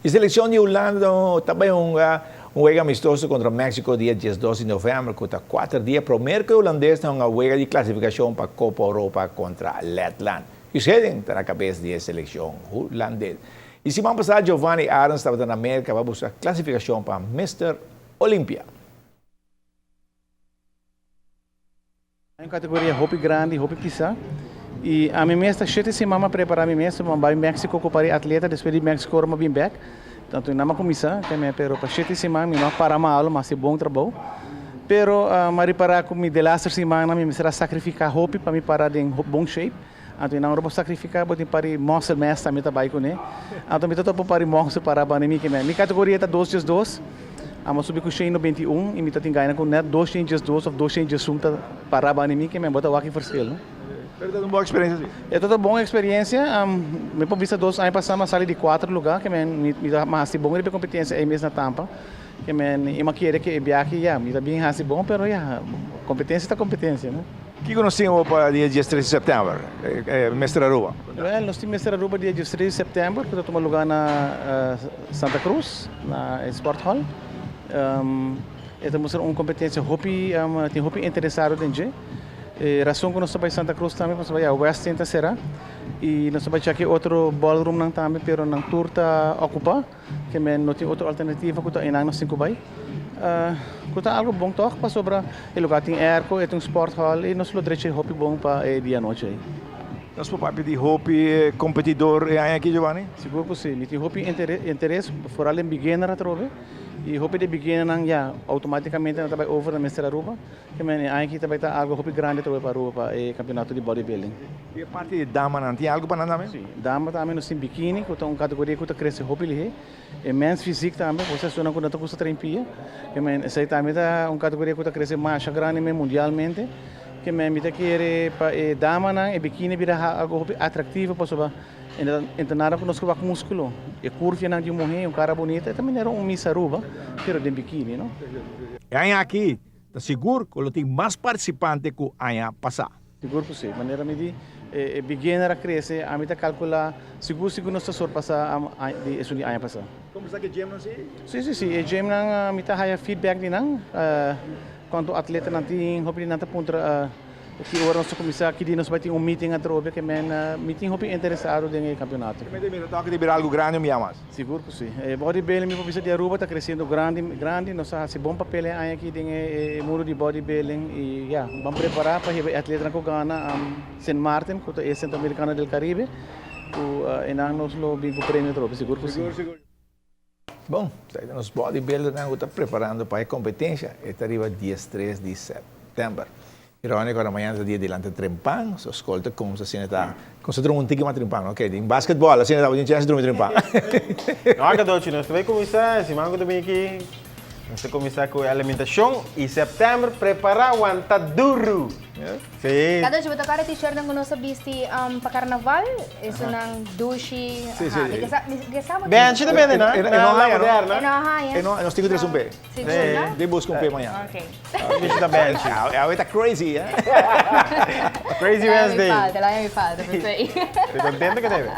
A seleção de Holanda também um juego amistoso contra México dia 12 de novembro, que está 4 dias para o mercado holandês, um juego de classificação para a Copa Europa contra Letland. E Scheding está na cabeça da seleção holandesa. E semana passada, Giovanni Arens estava na América para buscar classificação para Mr. Olympia. Em categoria Hopi Grande, Hopi Pisa. E a mim mesmo, 7 semanas preparar a mim mesmo, para México, para atleta, depois de México, eu vim back. Tanto na comissão, que me pero para 7 semanas, não para mal, mas é bom trabalho. Pero, mari para comigo de last semana, me será sacrificar Hopi para me parar em bom shape. Então, não vou sacrificar, vou para muscle mass também tá bem com né. Então, me tô para muscle para mim que minha categoria tá 2 dias 2. Amo subir com o no 21 e me tá ganhando com net 2 dias 2 ou 2 dias 1 para mim que me bota aqui verschil. Pero é uma boa experiência. É toda boa experiência. Me por vista 2 anos passamos sair de 4 lugar que me dá mais bom de competência aí mesmo na Tampa. Que me uma querer que viaje já, me dá bem assim bom, pero já competência tá competência, né? Que conhecemos para dia 13 de setembro, Mestre Aruba? Well, nós temos Mestre Aruba dia 13 de setembro, que tomamos lugar na Santa Cruz, na Sport Hall. Temos uma competência Hopi, tem Hopi interessado dentro. Razão que nós estamos em Santa Cruz também, nós vamos a West Center será. E nós vamos aqui outro ballroom não também, pero não tour está ocupado, que não tem outra alternativa que está em nós 5 vai. Kuta algo bom toque para sobra o lugar tem airco, tem sport hall e nós lodrece Hopi bom para dia noite aí. Nós podemos pedir Hopi competidor aqui, Giovanni? Seguro que sim, tem Hopi interesse, for além beginner a trove. E Hopi de beginner não já automaticamente não vai over na Mestre Aruba, que men aqui também tá algo Hopi grande trove para Aruba e campeonato de bodybuilding. E a parte de dama não tem algo para nada mesmo? Sim, dama também nós tem biquíni, que é uma categoria que cresce Hopi ali. E men's physique também, você só não quando tá custa 30 pia, que men essa também tá uma categoria que cresce mais grande mundialmente. Que me invita querer para dama não e biquíni vira algo atrativo para soba entrenar conosco com músculo e curva não de mulher cara bonita também era Miss Aruba pero de biquíni não e aqui tá seguro que tem mais participante que a passar seguro que sim maneira me di beginner a crescer a mim tá calcular seguro nós está sorpassar de isso de a passar como sabe que gym não sei sim e gym não me tá high feedback de não quando atleta não tem hopi não tá pontra que agora nós começar aqui nós vai ter meeting a trobe que men meeting hopi interessado no campeonato. Que me dá toque de virar algo grande me amas. Seguro que sim. Bodybuilding me precisa de Aruba tá crescendo grande nós há bom papel aí aqui tem mundo de bodybuilding e já vamos preparar para atleta na Cogana Saint Martin que é Centro Americano do Caribe o enang nós lo bigo prêmio trobe seguro que sim. Bom, os bodybuilders estão preparando para a competência e arriba dia 3 de setembro. Irônico, amanhã é dia de lante trempang, so escolta como se está, como se um tique mais trempang, ok? Em basquetebol, assim está, a gente já se dorme trempang. Não, Dochi, nós vai começar, se mango também aqui, nós vamos começar com a alimentação e setembro preparar o antaduro. Sim. Kada coba takara t-shirt ng kuno sa bisti pa carnaval, isso ng douche. Kasama. Bench na bene na. Moderna. Nós temos que ter um pé. Siguro. De busca um pé amanhã. Okay. Bench na bench. Está crazy, eh? Crazy Wednesday. Kailangan may falta. Contento ka, David?